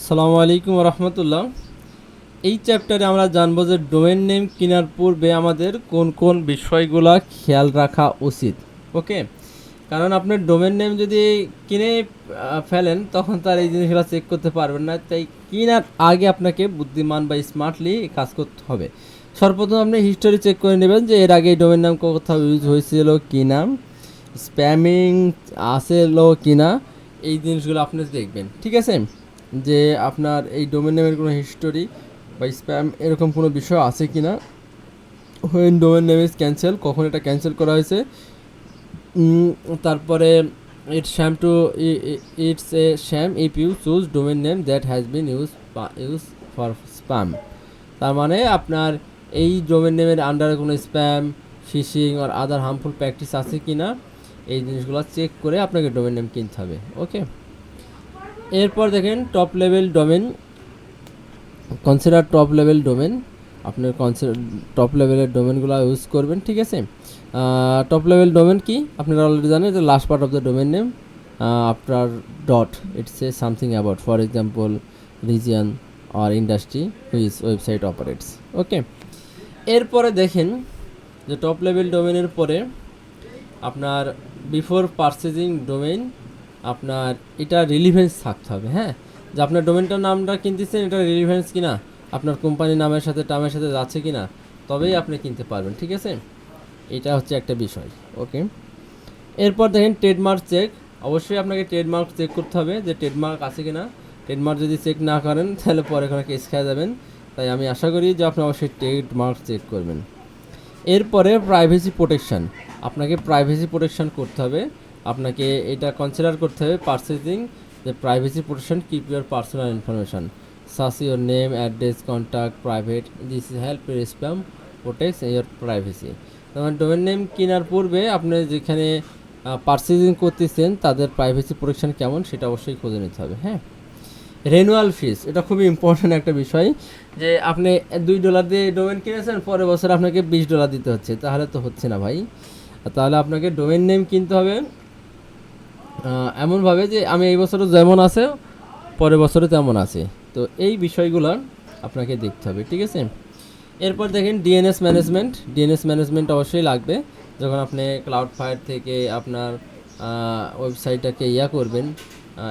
আসসালামু আলাইকুম রহমতুল্লাহ। এই চ্যাপ্টারে আমরা জানবো যে ডোমেন নেম কেনার পূর্বে আমাদের কোন কোন বিষয়গুলো খেয়াল রাখা উচিত। ওকে, কারণ আপনার ডোমেন নেম যদি কিনে ফেলেন তখন তার এই জিনিসগুলো চেক করতে পারবেন না। তাই কেনার আগে আপনাকে বুদ্ধিমান বা স্মার্টলি কাজ করতে হবে। সর্বপ্রথম আপনি হিস্টোরি চেক করে নেবেন যে এর আগে ডোমেন নাম কোথাও ইউজ হয়েছিল কি না, স্প্যামিং আসেলো কি না, এই জিনিসগুলো আপনি দেখবেন। ঠিক আছে, যে আপনার এই ডোমেন নেমের কোনো হিস্টোরি বা স্প্যাম এরকম কোনো বিষয় আছে কি না। When domain name is cancel, কখন এটা ক্যান্সেল করা হয়েছে। তারপরে it's shame to it's a shame if you choose domain name that has been use for spam. তার মানে আপনার এই ডোমেন নেমের আন্ডারে কোনো স্প্যাম, ফিশিং আর আদার হার্মফুল প্র্যাকটিস আছে কি না, এই জিনিসগুলো চেক করে আপনাকে ডোমেন নেম কিনতে হবে। ওকে, এরপর দেখেন top level domain, consider top level domain. আপনার টপ লেভেলের ডোমেনগুলো ইউজ করবেন। ঠিক আছে, টপ লেভেল ডোমেন কি আপনারা অলরেডি জানেন, যে last part of the domain name after dot it's a something about, for example region or industry which website operates. Okay, এরপরে দেখেন যে টপ লেভেল ডোমেনের পরে আপনার বিফোর পারচেজিং ডোমেন আপনার এটা রিলিভেন্স থাকতে হবে। হ্যাঁ, যে আপনার ডোমেনটার নামটা কিনতেছেন এটা রিলিভেন্স কিনা, আপনার কোম্পানির নামের সাথে টামের সাথে যাচ্ছে কিনা, তবেই আপনি কিনতে পারবেন। ঠিক আছে, এটা হচ্ছে একটা বিষয়। ওকে, এরপর দেখেন ট্রেডমার্ক চেক। অবশ্যই আপনাকে ট্রেডমার্ক চেক করতে হবে যে ট্রেডমার্ক আছে কিনা। ট্রেডমার্ক যদি চেক না করেন তাহলে পরে এখানে কেস খেয়ে যাবেন। তাই আমি আশা করি যে আপনি অবশ্যই ট্রেডমার্ক চেক করবেন। এরপরে প্রাইভেসি প্রোটেকশন, আপনাকে প্রাইভেসি প্রোটেকশন করতে হবে। আপনাকে এটা কনসিডার করতে হবে পারচেজিং যে privacy protection, keep your personal information such your name, address, contact private, this help spam protects your privacy. যেমন ডোমেন নেম কেনার পূর্বে আপনি যেখানে পারচেজিং করতেছেন তাদের প্রাইভেসি প্রোটেকশন কেমন সেটা অবশ্যই খুঁজে নিতে হবে। হ্যাঁ, রেনুয়াল ফিস, এটা খুবই ইম্পর্ট্যান্ট একটা বিষয়, যে আপনি $2 দিয়ে ডোমেন কিনেছেন, পরের বছর আপনাকে $20 দিতে হচ্ছে, তাহলে তো হচ্ছে না ভাই। তাহলে আপনাকে ডোমেন নেম কিনতে হবে এমনভাবে যে আমি এই বছরও যেমন আছে পরের বছরও তেমন আছে। তো এই বিষয়গুলো আপনাকে দেখতে হবে। ঠিক আছে, এরপর দেখেন ডিএনএস ম্যানেজমেন্ট। ডিএনএস ম্যানেজমেন্ট অবশ্যই লাগবে যখন আপনি ক্লাউড ফায়ার থেকে আপনার ওয়েবসাইটটাকে করবেন,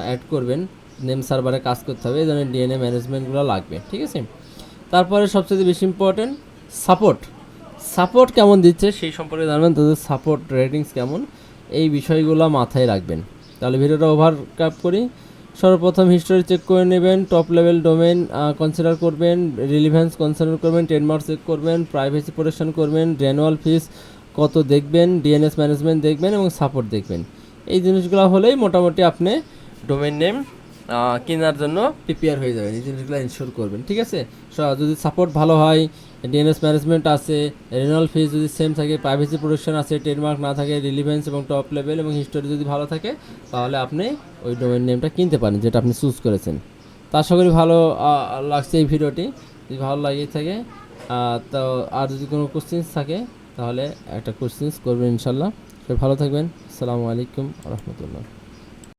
অ্যাড করবেন, নেম সার্ভারে কাজ করতে হবে, এই ধরনের ডিএনএ ম্যানেজমেন্টগুলো লাগবে। ঠিক আছে, তারপরে সবচেয়ে বেশি ইম্পর্ট্যান্ট সাপোর্ট। সাপোর্ট কেমন দিচ্ছে সেই সম্পর্কে জানবেন, তাদের সাপোর্ট রেটিংস কেমন, এই বিষয়গুলো মাথায় রাখবেন। তাহলে ভিডিওটা ওভারক্যাপ করি। সর্বপ্রথম হিস্টোরি চেক করে নেবেন, টপ লেভেল ডোমেন কনসিডার করবেন, রিলিভেন্স কনসিডার করবেন, ট্রেডমার্ক চেক করবেন, প্রাইভেসি প্রোটেকশন করবেন, রেনুয়াল ফিস কত দেখবেন, ডিএনএস ম্যানেজমেন্ট দেখবেন এবং সাপোর্ট দেখবেন। এই জিনিসগুলো হলেই মোটামুটি আপনি ডোমেন নেম কেনার জন্য প্রিপেয়ার হয়ে যাবেন। এই জিনিসগুলো ইনশিওর করবেন। ঠিক আছে, যদি সাপোর্ট ভালো হয়, ডিএনএস ম্যানেজমেন্ট আছে, রেনুয়াল ফিস যদি সেম থাকে, প্রাইভেসি প্রোটেকশন আছে, ট্রেডমার্ক না থাকে, রিলিভেন্স এবং টপ লেভেল এবং হিস্টোরি যদি ভালো থাকে, তাহলে আপনি ওই ডোমেন নেমটা কিনতে পারেন যেটা আপনি চুজ করেছেন। তা আশা করি ভালো লাগছে এই ভিডিওটি। যদি ভালো লাগিয়ে থাকে তো আর যদি কোনো কোশ্চেন্স থাকে তাহলে একটা কোশ্চেন্স করবেন ইনশাল্লাহ। সবাই ভালো থাকবেন। আসসালামু আলাইকুম রহমতুল্লাহ।